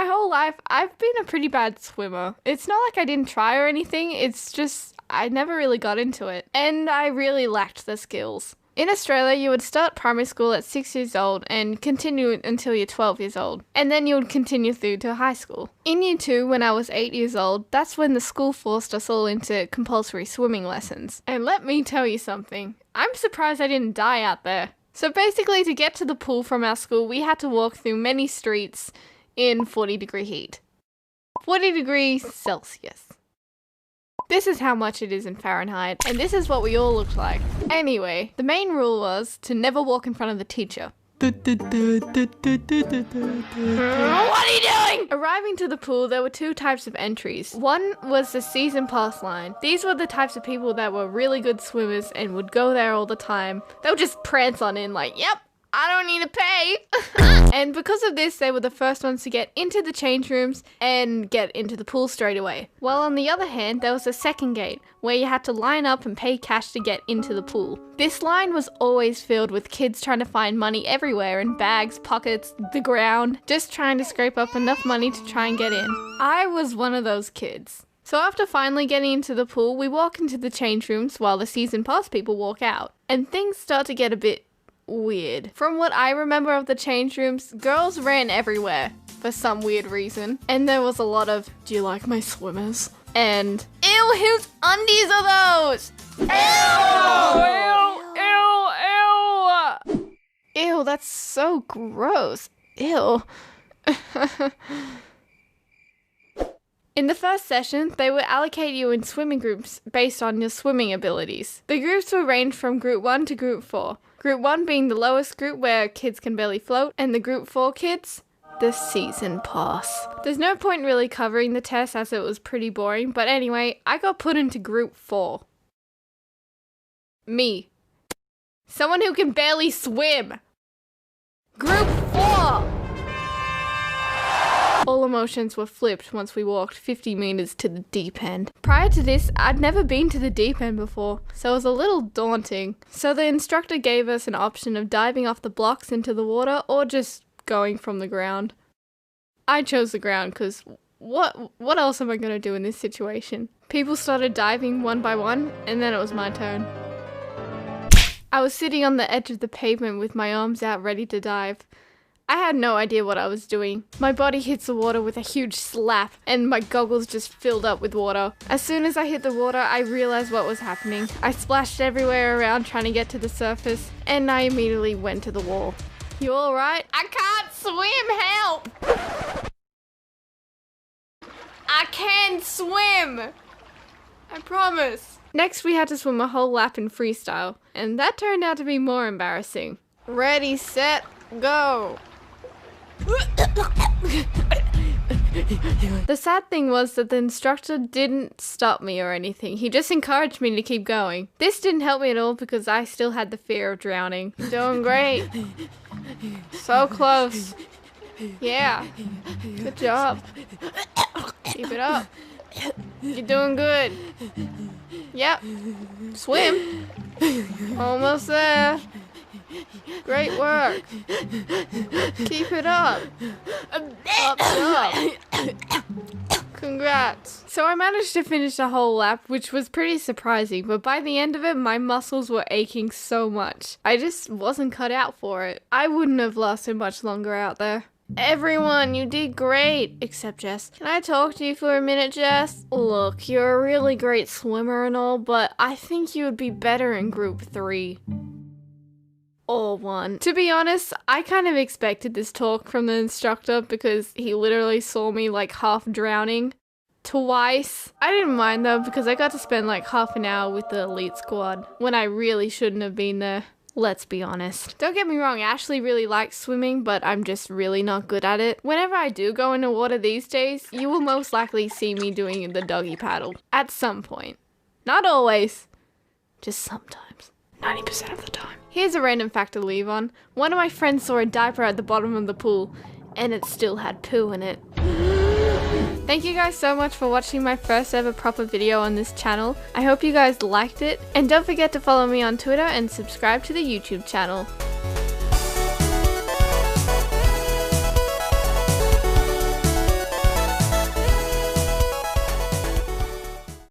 my whole life, I've been a pretty bad swimmer. It's not like I didn't try or anything, it's just I never really got into it. And I really lacked the skills. In Australia, you would start primary school at 6 years old and continue until you're 12 years old. And then you would continue through to high school. In year 2, when I was 8 years old, that's when the school forced us all into compulsory swimming lessons. And let me tell you something, I'm surprised I didn't die out there. So basically, to get to the pool from our school, we had to walk through many streets in 40-degree heat. 40 degrees Celsius. This is how much it is in Fahrenheit, and this is what we all looked like. Anyway, the main rule was to never walk in front of the teacher. What are you doing? Arriving to the pool, there were 2 types of entries. One was the season pass line. These were the types of people that were really good swimmers and would go there all the time. They would just prance on in like, yep, I don't need to pay. And because of this, they were the first ones to get into the change rooms and get into the pool straight away. While on the other hand, there was a second gate where you had to line up and pay cash to get into the pool. This line was always filled with kids trying to find money everywhere in bags, pockets, the ground, just trying to scrape up enough money to try and get in. I was one of those kids. So after finally getting into the pool, we walk into the change rooms while the season pass people walk out. And things start to get a bit weird. From what I remember of the change rooms, girls ran everywhere for some weird reason. And there was a lot of, do you like my swimmers? And, ew, whose undies are those? Ew! Ew! Ew, that's so gross. Ew. In the first session, they would allocate you in swimming groups based on your swimming abilities. The groups would range from Group 1 to Group 4. Group 1 being the lowest group where kids can barely float, and the Group 4 kids, the season pass. There's no point really covering the test as it was pretty boring, but anyway, I got put into Group 4. Me. Someone who can barely swim. Group 4! All emotions were flipped once we walked 50 meters to the deep end. Prior to this, I'd never been to the deep end before, so it was a little daunting. So the instructor gave us an option of diving off the blocks into the water or just going from the ground. I chose the ground because what else am I going to do in this situation? People started diving one by one, and then it was my turn. I was sitting on the edge of the pavement with my arms out ready to dive. I had no idea what I was doing. My body hits the water with a huge slap, and my goggles just filled up with water. As soon as I hit the water, I realized what was happening. I splashed everywhere around trying to get to the surface, and I immediately went to the wall. You alright? I can't swim, help! I can swim! I promise. Next, we had to swim a whole lap in freestyle, and that turned out to be more embarrassing. Ready, set, go! The sad thing was that the instructor didn't stop me or anything. He just encouraged me to keep going. This didn't help me at all because I still had the fear of drowning. Doing great. So close. Yeah. Good job. Keep it up. You're doing good. Yep. Swim. Almost there. Great work. Keep it up. Up. Congrats. So I managed to finish the whole lap, which was pretty surprising, but by the end of it, my muscles were aching so much. I just wasn't cut out for it. I wouldn't have lasted much longer out there. Everyone, you did great, except Jess. Can I talk to you for a minute, Jess? Look, you're a really great swimmer and all, but I think you would be better in Group 3. Or 1. To be honest, I kind of expected this talk from the instructor because he literally saw me like half drowning twice. I didn't mind though because I got to spend like half an hour with the elite squad when I really shouldn't have been there. Let's be honest. Don't get me wrong, Ashley really likes swimming, but I'm just really not good at it. Whenever I do go into water these days, you will most likely see me doing the doggy paddle. At some point. Not always. Just sometimes. 90% of the time. Here's a random fact to leave on. One of my friends saw a diaper at the bottom of the pool, and it still had poo in it. Thank you guys so much for watching my first ever proper video on this channel. I hope you guys liked it, and don't forget to follow me on Twitter and subscribe to the YouTube channel.